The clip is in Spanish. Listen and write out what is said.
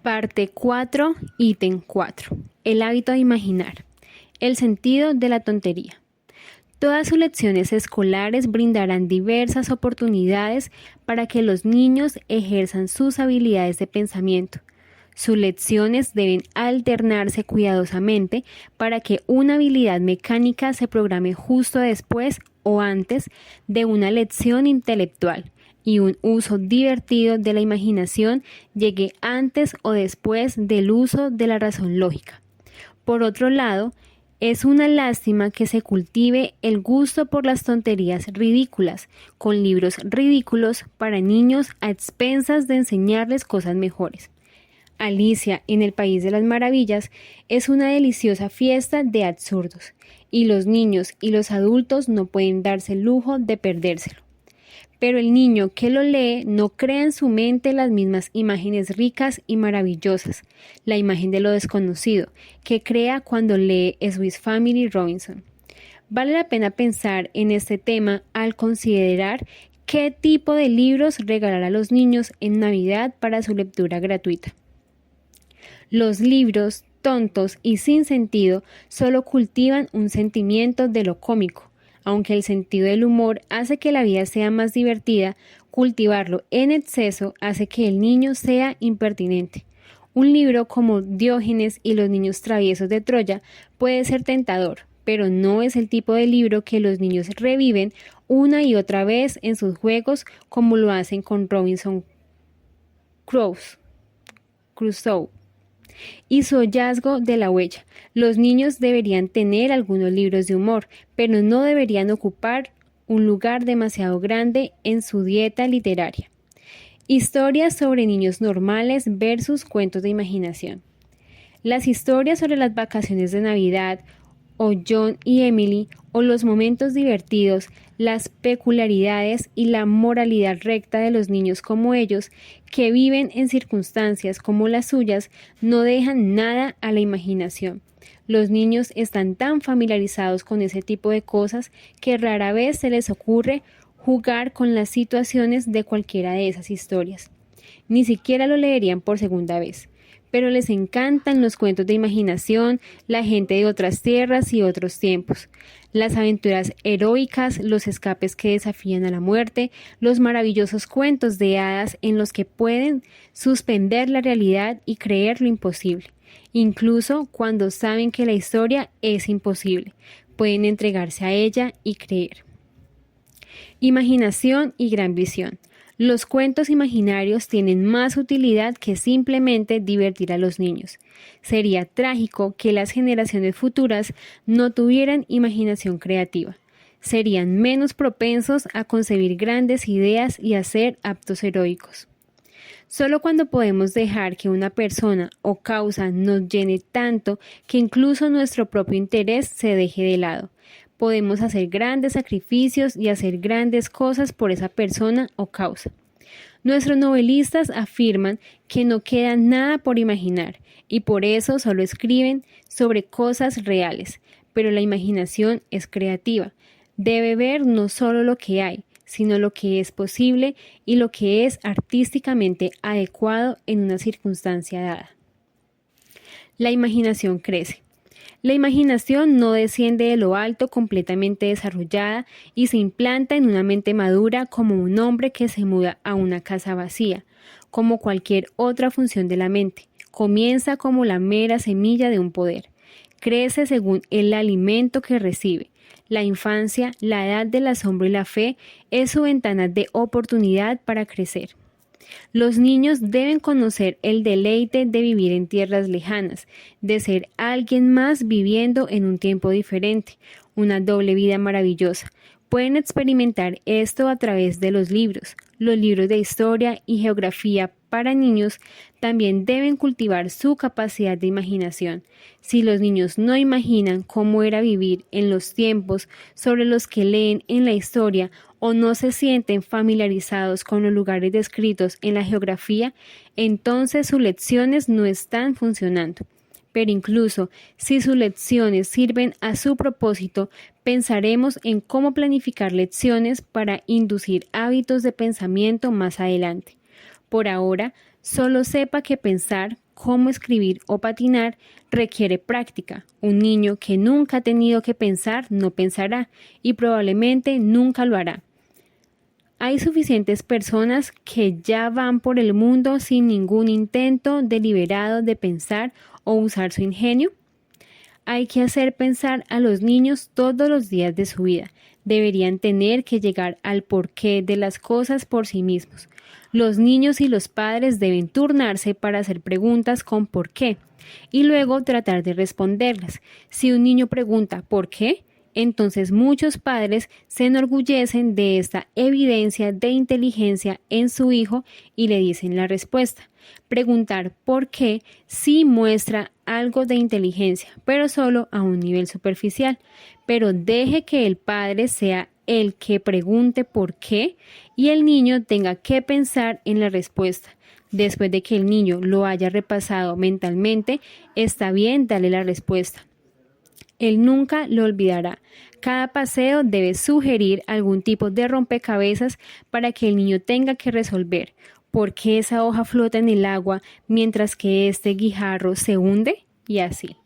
Parte 4, ítem 4. El hábito de imaginar. El sentido de la tontería. Todas sus lecciones escolares brindarán diversas oportunidades para que los niños ejerzan sus habilidades de pensamiento. Sus lecciones deben alternarse cuidadosamente para que una habilidad mecánica se programe justo después o antes de una lección intelectual y un uso divertido de la imaginación llegue antes o después del uso de la razón lógica. Por otro lado, es una lástima que se cultive el gusto por las tonterías ridículas, con libros ridículos para niños a expensas de enseñarles cosas mejores. Alicia en el País de las Maravillas es una deliciosa fiesta de absurdos, y los niños y los adultos no pueden darse el lujo de perdérselo. Pero el niño que lo lee no crea en su mente las mismas imágenes ricas y maravillosas, la imagen de lo desconocido, que crea cuando lee Swiss Family Robinson. Vale la pena pensar en este tema al considerar qué tipo de libros regalar a los niños en Navidad para su lectura gratuita. Los libros tontos y sin sentido solo cultivan un sentimiento de lo cómico. Aunque el sentido del humor hace que la vida sea más divertida, cultivarlo en exceso hace que el niño sea impertinente. Un libro como Diógenes y los niños traviesos de Troya puede ser tentador, pero no es el tipo de libro que los niños reviven una y otra vez en sus juegos como lo hacen con Robinson Crusoe y su hallazgo de la huella. Los niños deberían tener algunos libros de humor, pero no deberían ocupar un lugar demasiado grande en su dieta literaria. Historias sobre niños normales versus cuentos de imaginación. Las historias sobre las vacaciones de Navidad, o John y Emily, o los momentos divertidos, las peculiaridades y la moralidad recta de los niños como ellos, que viven en circunstancias como las suyas, no dejan nada a la imaginación. Los niños están tan familiarizados con ese tipo de cosas que rara vez se les ocurre jugar con las situaciones de cualquiera de esas historias. Ni siquiera lo leerían por segunda vez. Pero les encantan los cuentos de imaginación, la gente de otras tierras y otros tiempos, las aventuras heroicas, los escapes que desafían a la muerte, los maravillosos cuentos de hadas en los que pueden suspender la realidad y creer lo imposible. Incluso cuando saben que la historia es imposible, pueden entregarse a ella y creer. Imaginación y gran visión. Los cuentos imaginarios tienen más utilidad que simplemente divertir a los niños. Sería trágico que las generaciones futuras no tuvieran imaginación creativa. Serían menos propensos a concebir grandes ideas y a ser actos heroicos. Solo cuando podemos dejar que una persona o causa nos llene tanto que incluso nuestro propio interés se deje de lado, podemos hacer grandes sacrificios y hacer grandes cosas por esa persona o causa. Nuestros novelistas afirman que no queda nada por imaginar y por eso solo escriben sobre cosas reales, pero la imaginación es creativa. Debe ver no solo lo que hay, sino lo que es posible y lo que es artísticamente adecuado en una circunstancia dada. La imaginación crece. La imaginación no desciende de lo alto completamente desarrollada y se implanta en una mente madura como un hombre que se muda a una casa vacía, como cualquier otra función de la mente. Comienza como la mera semilla de un poder. Crece según el alimento que recibe. La infancia, la edad del asombro y la fe, es su ventana de oportunidad para crecer. Los niños deben conocer el deleite de vivir en tierras lejanas, de ser alguien más viviendo en un tiempo diferente, una doble vida maravillosa. Pueden experimentar esto a través de los libros. Los libros de historia y geografía para niños también deben cultivar su capacidad de imaginación. Si los niños no imaginan cómo era vivir en los tiempos sobre los que leen en la historia o no se sienten familiarizados con los lugares descritos en la geografía, entonces sus lecciones no están funcionando. Pero incluso si sus lecciones sirven a su propósito, pensaremos en cómo planificar lecciones para inducir hábitos de pensamiento más adelante. Por ahora, solo sepa que pensar, cómo escribir o patinar requiere práctica. Un niño que nunca ha tenido que pensar no pensará y probablemente nunca lo hará. Hay suficientes personas que ya van por el mundo sin ningún intento deliberado de pensar o usar su ingenio. Hay que hacer pensar a los niños todos los días de su vida. Deberían tener que llegar al porqué de las cosas por sí mismos. Los niños y los padres deben turnarse para hacer preguntas con por qué y luego tratar de responderlas. Si un niño pregunta ¿por qué?, entonces muchos padres se enorgullecen de esta evidencia de inteligencia en su hijo y le dicen la respuesta. Preguntar por qué sí muestra algo de inteligencia, pero solo a un nivel superficial. Pero deje que el padre sea el que pregunte por qué y el niño tenga que pensar en la respuesta. Después de que el niño lo haya repasado mentalmente, está bien darle la respuesta. Él nunca lo olvidará. Cada paseo debe sugerir algún tipo de rompecabezas para que el niño tenga que resolver. ¿Por qué esa hoja flota en el agua mientras que este guijarro se hunde? Y así.